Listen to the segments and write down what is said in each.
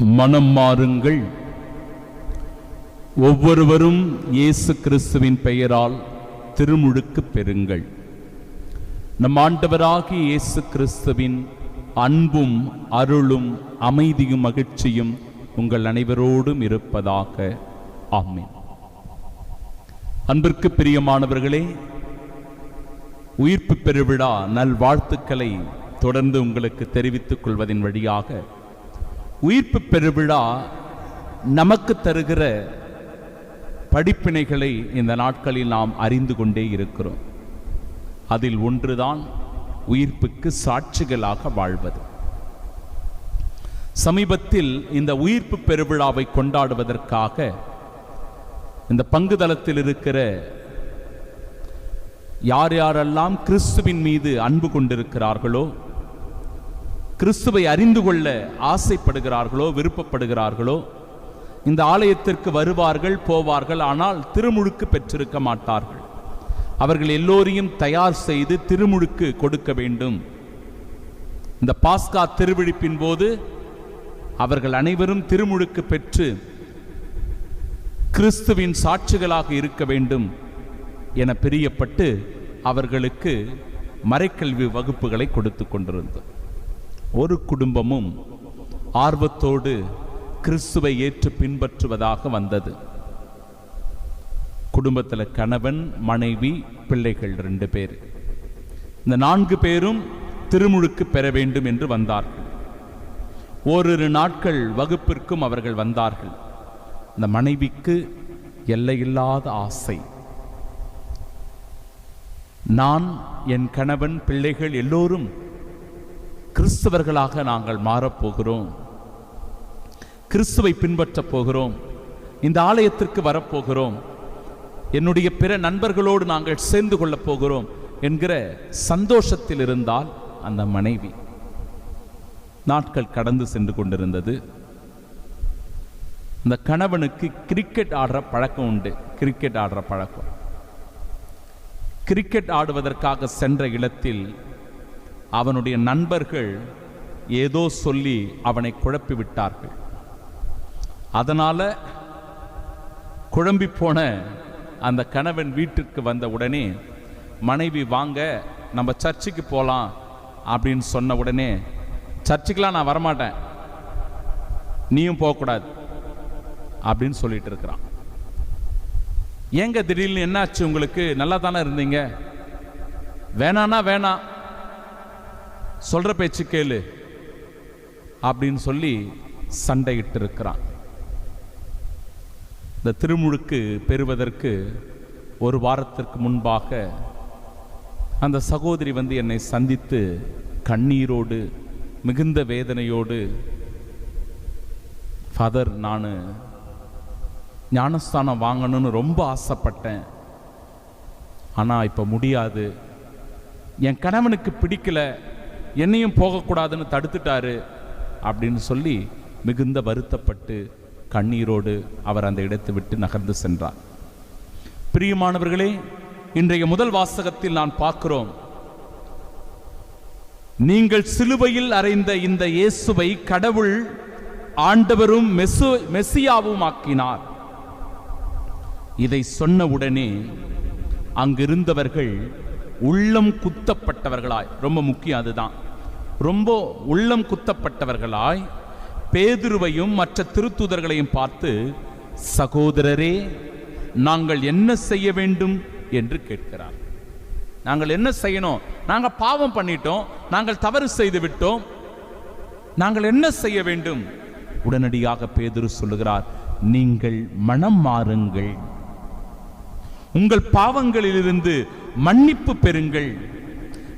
மனம் மாறுங்கள், ஒவ்வொருவரும் இயேசு கிறிஸ்துவின் பெயரால் திருமுழுக்கு பெறுங்கள். நம் ஆண்டவராகிய இயேசு கிறிஸ்துவின் அன்பும் அருளும் அமைதியும் மகிழ்ச்சியும் உங்கள் அனைவரோடும் இருப்பதாக. ஆமென். அன்பிற்கு பிரியமானவர்களே, உயிர்ப்பு பெருவிழா நல்வாழ்த்துக்களை தொடர்ந்து உங்களுக்கு தெரிவித்துக் கொள்வதன் வழியாக உயிர்ப்பு பெருவிழா நமக்கு தருகிற படிப்பினைகளை இந்த நாட்களில் நாம் அறிந்து கொண்டே இருக்கிறோம். அதில் ஒன்றுதான் உயிர்ப்புக்கு சாட்சிகளாக வாழ்வது. சமீபத்தில் இந்த உயிர்ப்பு பெருவிழாவை கொண்டாடுவதற்காக இந்த பங்குதளத்தில் இருக்கிற யார் யாரெல்லாம் கிறிஸ்துவின் மீது அன்பு கொண்டிருக்கிறார்களோ, கிறிஸ்துவை அறிந்து கொள்ள ஆசைப்படுகிறார்களோ, விருப்பப்படுகிறார்களோ, இந்த ஆலயத்திற்கு வருவார்கள், போவார்கள். ஆனால் திருமுழுக்கு பெற்றிருக்க மாட்டார்கள். அவர்கள் எல்லோரையும் தயார் செய்து திருமுழுக்கு கொடுக்க வேண்டும். இந்த பாஸ்கா திருவிழிப்பின் போது அவர்கள் அனைவரும் திருமுழுக்கு பெற்று கிறிஸ்துவின் சாட்சிகளாக இருக்க வேண்டும் என பிரியப்பட்டு அவர்களுக்கு மறைக்கல்வி வகுப்புகளை கொடுத்து கொண்டிருந்தோம். ஒரு குடும்பமும் ஆர்வத்தோடு கிறிஸ்துவை ஏற்று பின்பற்றுவதாக வந்தது. குடும்பத்தில் கணவன், மனைவி, பிள்ளைகள் 2 பேர். இந்த 4 பேரும் திருமுழுக்கு பெற வேண்டும் என்று வந்தார்கள். ஓரிரு நாட்கள் வகுப்பிற்கும் அவர்கள் வந்தார்கள். இந்த மனைவிக்கு எல்லையில்லாத ஆசை. நான், என் கணவன், பிள்ளைகள் எல்லோரும் கிறிஸ்தவர்களாக நாங்கள் மாறப்போகிறோம், கிறிஸ்துவை பின்பற்றப் போகிறோம், இந்த ஆலயத்திற்கு வரப்போகிறோம், என்னுடைய பிற நண்பர்களோடு நாங்கள் சேர்ந்து கொள்ளப் போகிறோம் என்கிற சந்தோஷத்தில் இருந்தால் அந்த மனைவி. நாட்கள் கடந்து சென்று கொண்டிருந்தது. இந்த கணவனுக்கு கிரிக்கெட் ஆடுற பழக்கம் உண்டு. கிரிக்கெட் ஆடுவதற்காக சென்ற இடத்தில் அவனுடைய நண்பர்கள் ஏதோ சொல்லி அவனை குழப்பி விட்டார்கள். அதனால குழம்பி போன அந்த கணவன் வீட்டிற்கு வந்த உடனே மனைவி, வாங்க நம்ம சர்ச்சுக்கு போகலாம் அப்படின்னு சொன்ன உடனே, சர்ச்சுக்கெலாம் நான் வரமாட்டேன், நீயும் போகக்கூடாது அப்படின்னு சொல்லிட்டு இருக்கிறான். ஏங்க திடீர்னு என்னாச்சு உங்களுக்கு? நல்லா தானே இருந்தீங்க, வேணானா வேணாம், சொல்ற பேச்சு கேளு அப்படின்னு சொல்லி சண்டையிட்டு இருக்கிறான். இந்த திருமுழுக்கு பெறுவதற்கு ஒரு வாரத்திற்கு முன்பாக அந்த சகோதரி வந்து என்னை சந்தித்து கண்ணீரோடு, மிகுந்த வேதனையோடு, ஃபாதர், நான் ஞானஸ்தானம் வாங்கணும்னு ரொம்ப ஆசைப்பட்டேன், ஆனால் இப்போ முடியாது, என் கணவனுக்கு பிடிக்கல, என்னையும் போகக்கூடாதுன்னு தடுத்துட்டாரு அப்படின்னு சொல்லி மிகுந்த வருத்தப்பட்டு கண்ணீரோடு அவர் அந்த இடத்தை விட்டு நகர்ந்து சென்றார். பிரியமானவர்களே, இன்றைய முதல் வாசகத்தில் நான் பார்க்கிறோம், நீங்கள் சிலுவையில் அறைந்த இந்த இயேசுவை கடவுள் ஆண்டவரும் மெசியாவும் ஆக்கினார். இதை சொன்ன உடனே அங்கிருந்தவர்கள் உள்ளம் குத்தப்பட்டவர்களாய், ரொம்ப முக்கியம் அதுதான், ரொம்ப உள்ளம் குத்தப்பட்டவர்களாய் பேதுருவையும் மற்ற திருத்தூதர்களையும் பார்த்து, சகோதரரே, நாங்கள் என்ன செய்ய வேண்டும் என்று கேட்கிறார். நாங்கள் என்ன செய்யணும்? நாங்கள் பாவம் பண்ணிட்டோம், நாங்கள் தவறு செய்து விட்டோம், நாங்கள் என்ன செய்ய வேண்டும்? உடனடியாக பேதுரு சொல்லுகிறார், நீங்கள் மனம் மாறுங்கள், உங்கள் பாவங்களிலிருந்து மன்னிப்பு பெறுங்கள்,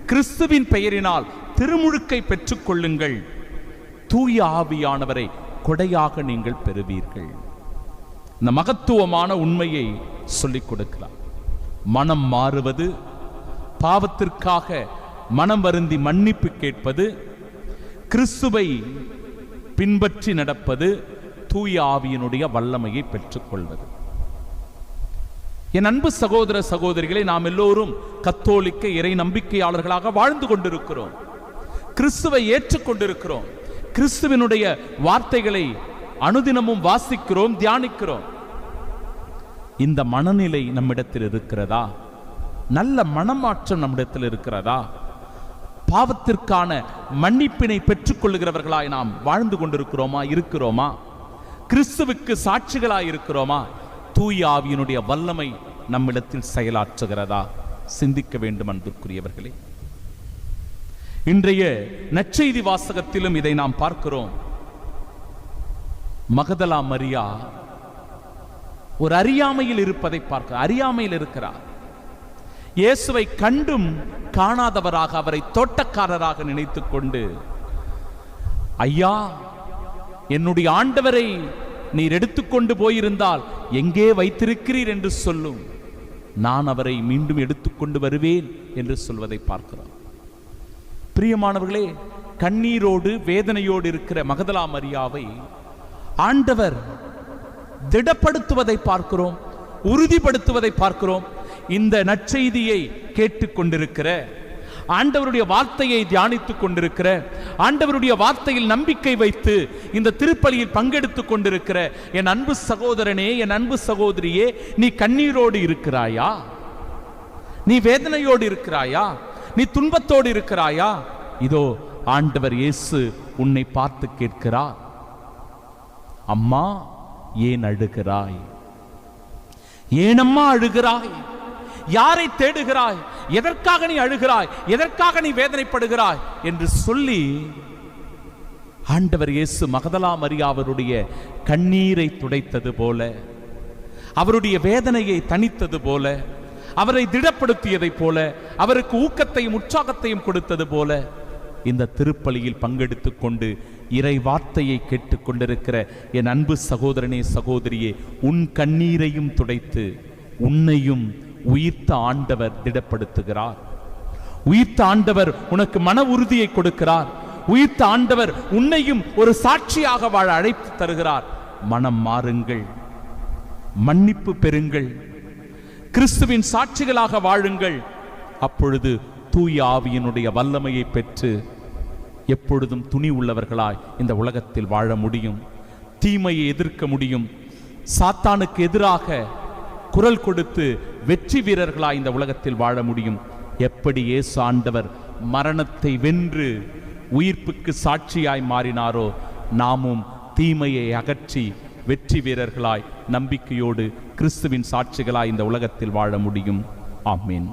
கிறிஸ்துவின் பெயரினால் திருமுழுக்கை பெற்றுக் கொள்ளுங்கள், தூய ஆவியானவரை கொடையாக நீங்கள் பெறுவீர்கள். இந்த மகத்துவமான உண்மையை சொல்லிக் கொடுக்கிறார். மனம் மாறுவது, பாவத்திற்காக மனம் வருந்தி மன்னிப்பு கேட்பது, கிறிஸ்துவை பின்பற்றி நடப்பது, தூய ஆவியினுடைய வல்லமையை பெற்றுக்கொள்வது. என் அன்பு சகோதர சகோதரிகளை, நாம் எல்லோரும் கத்தோலிக்க இறை நம்பிக்கையாளர்களாக வாழ்ந்து கொண்டிருக்கிறோம், கிறிஸ்துவை ஏற்றுக்கொண்டிருக்கிறோம், கிறிஸ்துவினுடைய வார்த்தைகளை அனுதினமும் வாசிக்கிறோம், தியானிக்கிறோம். இந்த மனநிலை நம்மிடத்தில் இருக்கிறதா? நல்ல மனமாற்றம் நம்மிடத்தில் இருக்கிறதா? பாவத்திற்கான மன்னிப்பினை பெற்றுக் கொள்ளுகிறவர்களாய் நாம் வாழ்ந்து கொண்டிருக்கிறோமா, இருக்கிறோமா? கிறிஸ்துவுக்கு சாட்சிகளாய் இருக்கிறோமா? தூய ஆவியினுடைய வல்லமை நம்மிடத்தில் செயலாற்றுகிறதா? சிந்திக்க வேண்டும் அன்புக்குரியவர்களே. இன்றைய நற்செய்தி வாசகத்திலும் இதை நாம் பார்க்கிறோம். மகதலா மரியா ஒரு அறியாமையில் இருப்பதை பார்க்க, அறியாமையில் இருக்கிறார். இயேசுவை கண்டும் காணாதவராக, அவரை தோட்டக்காரராக நினைத்துக் கொண்டு, ஐயா, என்னுடைய ஆண்டவரை நீர் எடுத்துக்கொண்டு போயிருந்தால் எங்கே வைத்திருக்கிறீர் என்று சொல்லும், நான் அவரை மீண்டும் எடுத்துக்கொண்டு வருவேன் என்று சொல்வதை பார்க்கிறோம். பிரியமானவர்களே, கண்ணீரோடு வேதனையோடு இருக்கிற மகதலா மரியாவை ஆண்டவர் திடப்படுத்துவதை பார்க்கிறோம், உறுதிப்படுத்துவதை பார்க்கிறோம். இந்த நற்செய்தியை கேட்டுக்கொண்டிருக்கிற, ஆண்டவருடைய வார்த்தையை தியானித்துக் கொண்டிருக்கிற, ஆண்டவருடைய வார்த்தையில் நம்பிக்கை வைத்து இந்த திருப்பலியில் பங்கெடுத்துக் கொண்டிருக்கிற என் அன்பு சகோதரனே, என் அன்பு சகோதரியே, நீ கண்ணீரோடு இருக்கிறாயா? நீ வேதனையோடு இருக்கிறாயா? நீ துன்பத்தோடு இருக்கிறாயா? இதோ ஆண்டவர் இயேசு உன்னை பார்த்து கேட்கிறார், அம்மா ஏன் அழுகிறாய்? ஏனம்மா அழுகிறாய்? யாரை தேடுகிறாய்? எதற்காக நீ அழுகிறாய்? எதற்காக நீ வேதனைப்படுகிறாய் என்று சொல்லி ஆண்டவர் இயேசு மகதலா மரியாவருடைய கண்ணீரை துடைத்தது போல, அவருடைய வேதனையை தணித்தது போல, அவரை திடப்படுத்தியதை போல, அவருக்கு ஊக்கத்தையும் உற்சாகத்தையும் கொடுத்தது போல, இந்த திருப்பலியில் பங்கெடுத்துக் கொண்டு இறை வார்த்தையை கேட்டுக் கொண்டிருக்கிற என் அன்பு சகோதரனே, சகோதரியே, உன் கண்ணீரையும் துடைத்து உன்னையும் உயிர்த்த ஆண்டவர் திடப்படுத்துகிறார். உயிர்த்த ஆண்டவர் உனக்கு மன உறுதியை கொடுக்கிறார். உயிர்த்த ஆண்டவர் உன்னையும் ஒரு சாட்சியாக வாழ அழைத்து தருகிறார். மனம் மாறுங்கள், மன்னிப்பு பெறுங்கள், கிறிஸ்துவின் சாட்சிகளாக வாழுங்கள். அப்பொழுது தூய ஆவியினுடைய வல்லமையை பெற்று எப்பொழுதும் துணி உள்ளவர்களாய் இந்த உலகத்தில் வாழ முடியும். தீமையை எதிர்க்க முடியும். சாத்தானுக்கு எதிராக குரல் கொடுத்து வெற்றி வீரர்களாய் இந்த உலகத்தில் வாழ முடியும். எப்படி இயேசு ஆண்டவர் மரணத்தை வென்று உயிர்ப்புக்கு சாட்சியாய் மாறினாரோ, நாமும் தீமையை அகற்றி வெற்றி வீரர்களாய் நம்பிக்கையோடு கிறிஸ்துவின் சாட்சிகளாய் இந்த உலகத்தில் வாழ முடியும். ஆமீன்.